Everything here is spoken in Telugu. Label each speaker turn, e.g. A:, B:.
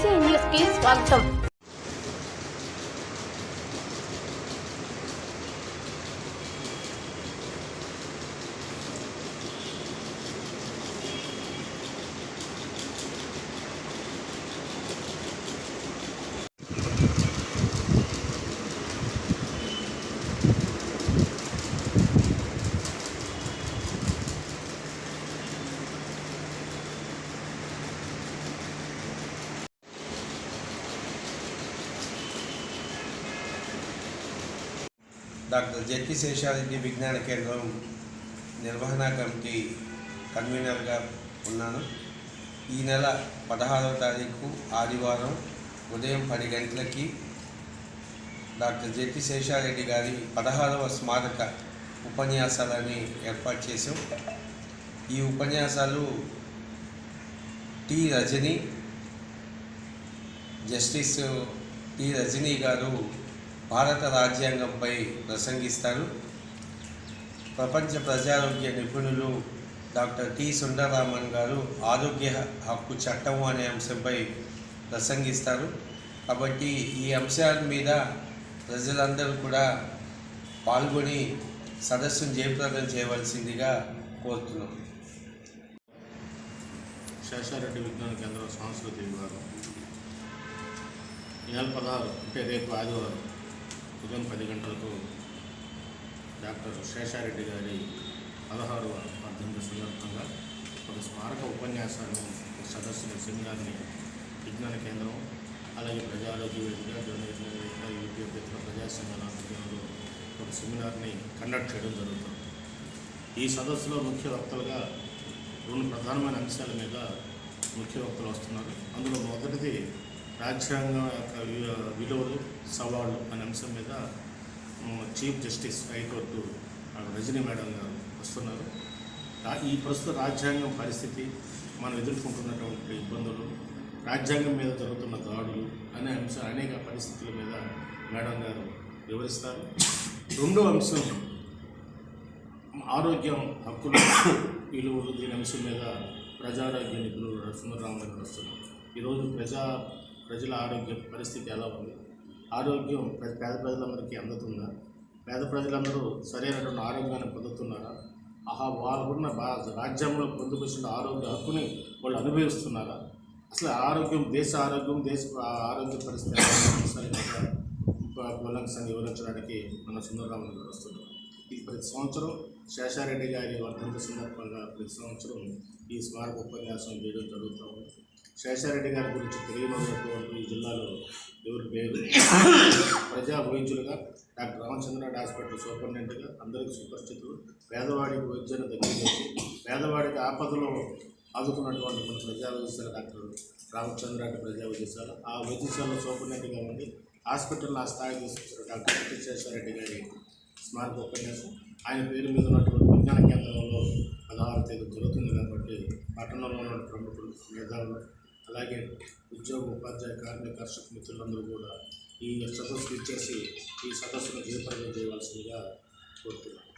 A: బీసీ న్యూస్ కి స్వాగతం.
B: డాక్టర్ జెట్టి శేషారెడ్డి విజ్ఞాన కేంద్రం నిర్వహణ కమిటీ కన్వీనర్గా ఉన్నాను. ఈ నెల 16వ తారీఖు ఆదివారం ఉదయం 10 గంటలకి డాక్టర్ జెట్టి శేషారెడ్డి గారి 16వ స్మారక ఉపన్యాసాలని ఏర్పాటు చేశాం. ఈ ఉపన్యాసాలు జస్టిస్ టి రజనీ గారు భారత రాజ్యాంగంపై ప్రసంగిస్తారు. ప్రపంచ ప్రజారోగ్య నిపుణులు డాక్టర్ టి సుందరరామన్ గారు ఆరోగ్య హక్కు చట్టం అనే అంశంపై ప్రసంగిస్తారు. కాబట్టి ఈ అంశాల మీద ప్రజలందరూ కూడా పాల్గొని సదస్సును జయప్రదం చేయవలసిందిగా కోరుతున్నాం.
C: శేషారెడ్డి విజ్ఞాన కేంద్రం సాంస్కృతిక విభాగం ఈ నెల 16 అంటే రేపు ఆదివారం ఉదయం 10 గంటలకు డాక్టర్ శేషారెడ్డి గారి 16వ వర్ధంతి సందర్భంగా ఒక స్మారక ఉపన్యాసాన్ని సదస్సుని సెమినార్ని విజ్ఞాన కేంద్రం అలాగే ప్రజారోగ్య వేదిక జర్నలిజం వేదిక యూపీఎఫ్ ఇతర ప్రజా సంఘాల ఆధ్వర్యంలో ఒక సెమినార్ని కండక్ట్ చేయడం జరుగుతుంది. ఈ సదస్సులో ముఖ్య వక్తలుగా 2 ప్రధానమైన అంశాల మీద ముఖ్య వక్తలు వస్తున్నారు. అందులో మొదటిది రాజ్యాంగం యొక్క విలువలు సవాళ్ళు అనే అంశం మీద chief justice high court Rajani madam garu వస్తున్నారు. ఈ ప్రస్తుత రాజ్యాంగం పరిస్థితి, మనం ఎదుర్కొంటున్నటువంటి ఇబ్బందులు, రాజ్యాంగం మీద జరుగుతున్న దాడులు అనే అనేక పరిస్థితుల మీద మేడం గారు వివరిస్తారు. రెండో అంశం ఆరోగ్యం హక్కులు విలువలు, దీని అంశం మీద ప్రజారోగ్య నిపుణులు సుందరరామన్ గారు వస్తున్నారు. ఈరోజు ప్రజల ఆరోగ్య పరిస్థితి ఎలా ఉంది, ఆరోగ్యం పేద ప్రజలందరికీ అందుతుందా, పేద ప్రజలందరూ సరైనటువంటి ఆరోగ్యాన్ని పొందుతున్నారా, వాళ్ళకున్న రాజ్యాంగంలో పొందుపరిచిన ఆరోగ్య హక్కుని వాళ్ళు అనుభవిస్తున్నారా, అసలు దేశ ఆరోగ్య పరిస్థితి కూలంకషంగా వివరించడానికి మన సుందరరామన్ గారు వస్తున్నారు. ఇది ప్రతి సంవత్సరం శేషారెడ్డి గారి వర్ధంతి సందర్భంగా ప్రతి సంవత్సరం ఈ స్మారక ఉపన్యాసం చేయడం జరుగుతూ ఉంది. శేషారెడ్డి గారి గురించి తెలియనటువంటి ఈ జిల్లాలో ఎవరు లేరు. ప్రజా వైద్యులుగా డాక్టర్ రామచంద్రనాయుడు హాస్పిటల్ సూపరింటెండెంట్గా అందరికీ సుపరిచితులు. పేదవాడికి వైద్యాన్ని దగ్గరికి వచ్చి పేదవాడికి ఆపదలో ఆదుకున్నటువంటి మన ప్రజా వైద్యశాల డాక్టర్ రామచంద్రనాయుడు ప్రజా వైద్యశాల, ఆ వైద్యశాలలో సూపరింటెండెంట్గా ఉండి హాస్పిటల్ ఆ స్థాయి తీసుకొచ్చిన డాక్టర్ జెట్టి శేషారెడ్డి గారి స్మారక ఉపన్యాసం ఆయన పేరు మీద ఉన్నటువంటి విజ్ఞాన కేంద్రంలో 16వ తేదీ జరుగుతుంది. కాబట్టి పట్టణంలో ఉన్న ప్రముఖులు, మేధావులు, అలాగే ఉద్యోగ ఉపాధ్యాయ కార్మిక కర్షక మిత్రులందరూ కూడా ఈ సదస్సుకు ఇచ్చేసి ఈ సదస్సును జయప్రదం చేయవలసిందిగా కోరుతున్నాను.